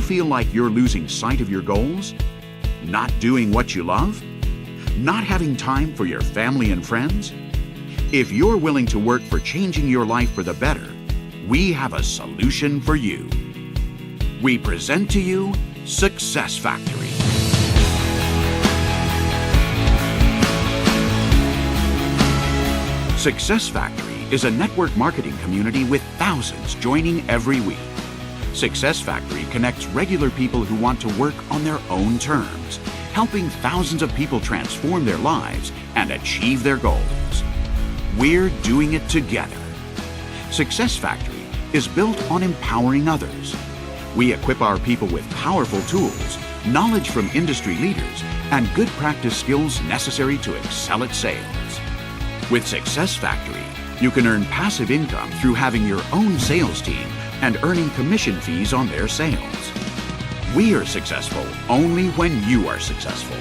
feel like you're losing sight of your goals? Not doing what you love? Not having time for your family and friends? If you're willing to work for changing your life for the better, we have a solution for you. We present to you Success Factory. Success Factory is a network marketing community with thousands joining every week. Success Factory connects regular people who want to work on their own terms, helping thousands of people transform their lives and achieve their goals. We're doing it together. Success Factory is built on empowering others. We equip our people with powerful tools, knowledge from industry leaders, and good practice skills necessary to excel at sales. With Success Factory, you can earn passive income through having your own sales team and earning commission fees on their sales. We are successful only when you are successful.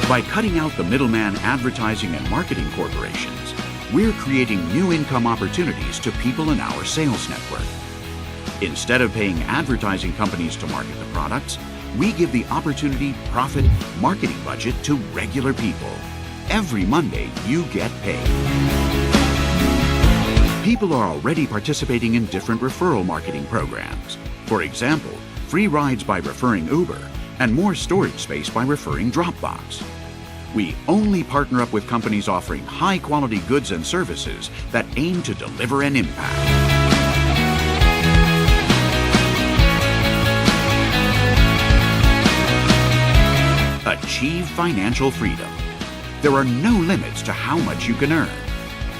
By cutting out the middleman advertising and marketing corporations, we're creating new income opportunities to people in our sales network. Instead of paying advertising companies to market the products, we give the opportunity profit marketing budget to regular people. Every Monday, you get paid. People are already participating in different referral marketing programs. For example, free rides by referring Uber and more storage space by referring Dropbox. We only partner up with companies offering high-quality goods and services that aim to deliver an impact. Achieve financial freedom. There are no limits to how much you can earn.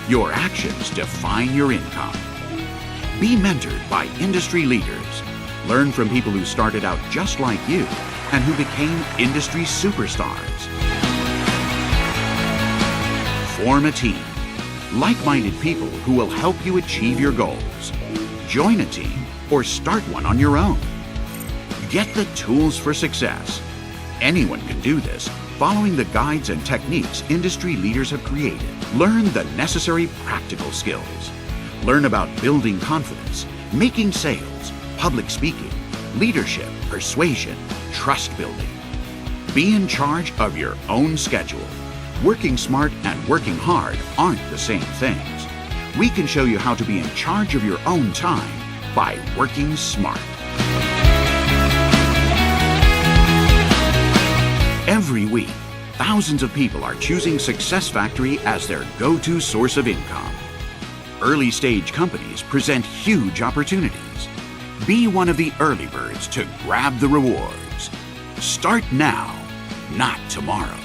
Your actions define your income. Be mentored by industry leaders. Learn from people who started out just like you and who became industry superstars. Form a team. Like-minded people who will help you achieve your goals. Join a team or start one on your own. Get the tools for success. Anyone can do this, following the guides and techniques industry leaders have created. Learn the necessary practical skills. Learn about building confidence, making sales, public speaking, leadership, persuasion, trust building. Be in charge of your own schedule. Working smart and working hard aren't the same things. We can show you how to be in charge of your own time by working smart. Every week, thousands of people are choosing Success Factory as their go-to source of income. Early-stage companies present huge opportunities. Be one of the early birds to grab the rewards. Start now, not tomorrow.